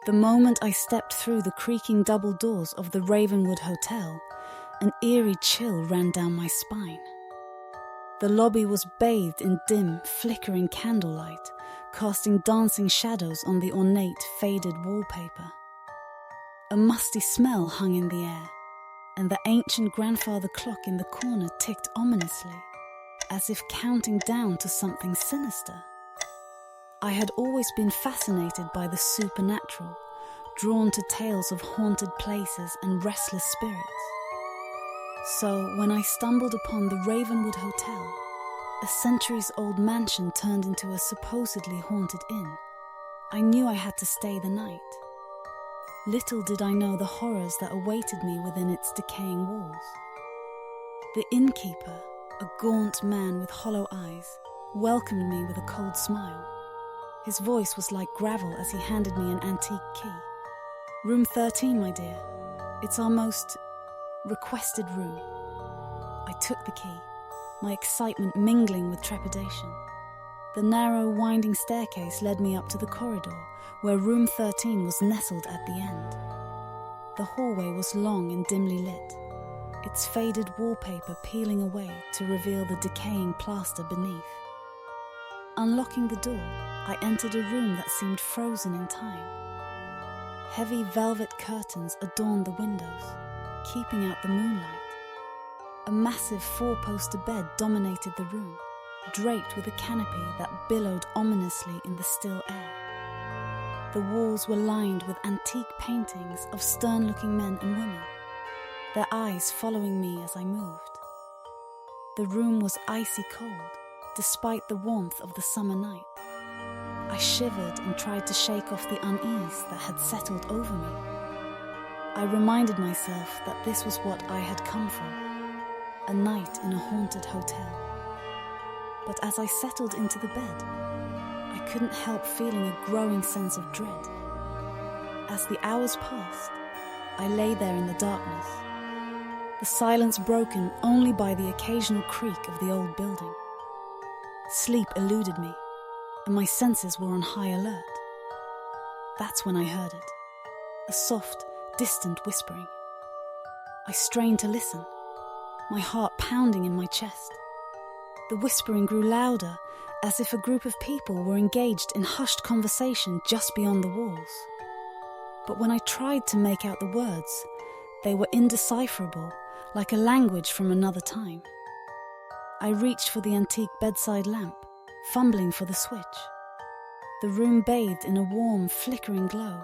The moment I stepped through the creaking double doors of the Ravenwood Hotel, an eerie chill ran down my spine. The lobby was bathed in dim, flickering candlelight, casting dancing shadows on the ornate, faded wallpaper. A musty smell hung in the air, and the ancient grandfather clock in the corner ticked ominously, as if counting down to something sinister. I had always been fascinated by the supernatural, drawn to tales of haunted places and restless spirits. So, when I stumbled upon the Ravenwood Hotel, a centuries-old mansion turned into a supposedly haunted inn, I knew I had to stay the night. Little did I know the horrors that awaited me within its decaying walls. The innkeeper, a gaunt man with hollow eyes, welcomed me with a cold smile. His voice was like gravel as he handed me an antique key. "Room 13, my dear. It's our most requested room." I took the key, my excitement mingling with trepidation. The narrow, winding staircase led me up to the corridor, where room 13 was nestled at the end. The hallway was long and dimly lit, its faded wallpaper peeling away to reveal the decaying plaster beneath. Unlocking the door, I entered a room that seemed frozen in time. Heavy velvet curtains adorned the windows, keeping out the moonlight. A massive four-poster bed dominated the room, draped with a canopy that billowed ominously in the still air. The walls were lined with antique paintings of stern-looking men and women, their eyes following me as I moved. The room was icy cold, despite the warmth of the summer night. I shivered and tried to shake off the unease that had settled over me. I reminded myself that this was what I had come for, a night in a haunted hotel. But as I settled into the bed, I couldn't help feeling a growing sense of dread. As the hours passed, I lay there in the darkness, the silence broken only by the occasional creak of the old building. Sleep eluded me, and my senses were on high alert. That's when I heard it, a soft, distant whispering. I strained to listen, my heart pounding in my chest. The whispering grew louder, as if a group of people were engaged in hushed conversation just beyond the walls. But when I tried to make out the words, they were indecipherable, like a language from another time. I reached for the antique bedside lamp, fumbling for the switch. The room bathed in a warm, flickering glow,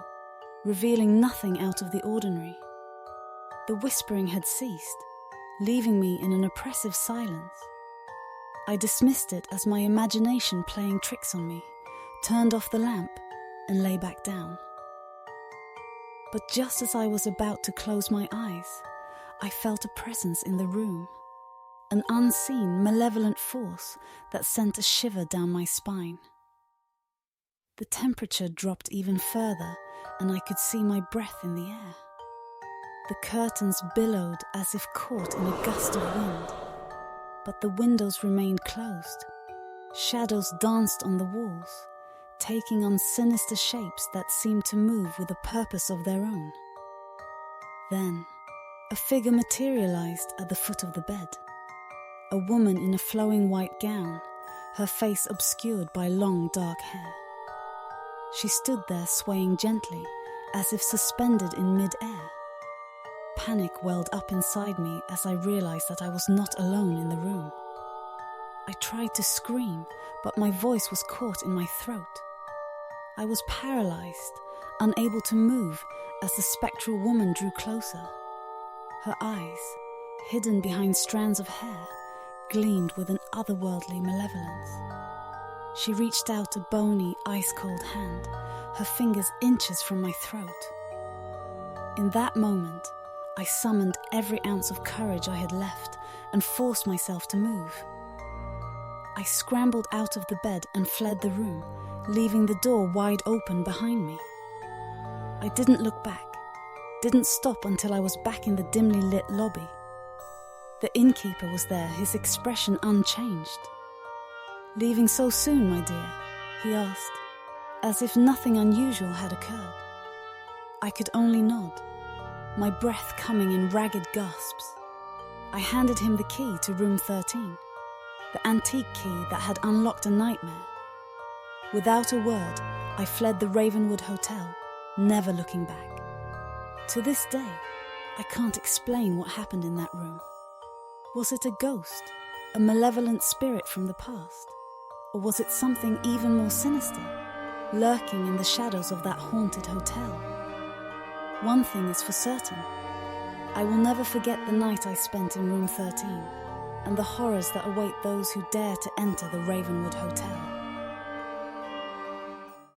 revealing nothing out of the ordinary. The whispering had ceased, leaving me in an oppressive silence. I dismissed it as my imagination playing tricks on me, turned off the lamp, and lay back down. But just as I was about to close my eyes, I felt a presence in the room, an unseen, malevolent force that sent a shiver down my spine. The temperature dropped even further, and I could see my breath in the air. The curtains billowed as if caught in a gust of wind, but the windows remained closed. Shadows danced on the walls, taking on sinister shapes that seemed to move with a purpose of their own. Then, a figure materialized at the foot of the bed. A woman in a flowing white gown, her face obscured by long dark hair. She stood there swaying gently, as if suspended in mid-air. Panic welled up inside me as I realized that I was not alone in the room. I tried to scream, but my voice was caught in my throat. I was paralyzed, unable to move as the spectral woman drew closer. Her eyes, hidden behind strands of hair, gleamed with an otherworldly malevolence. She reached out a bony, ice-cold hand, her fingers inches from my throat. In that moment, I summoned every ounce of courage I had left and forced myself to move. I scrambled out of the bed and fled the room, leaving the door wide open behind me. I didn't look back, didn't stop until I was back in the dimly lit lobby. The innkeeper was there, his expression unchanged. "Leaving so soon, my dear?" he asked, as if nothing unusual had occurred. I could only nod, my breath coming in ragged gasps. I handed him the key to room 13, the antique key that had unlocked a nightmare. Without a word, I fled the Ravenwood Hotel, never looking back. To this day, I can't explain what happened in that room. Was it a ghost, a malevolent spirit from the past? Or was it something even more sinister, lurking in the shadows of that haunted hotel? One thing is for certain. I will never forget the night I spent in room 13 and the horrors that await those who dare to enter the Ravenwood Hotel.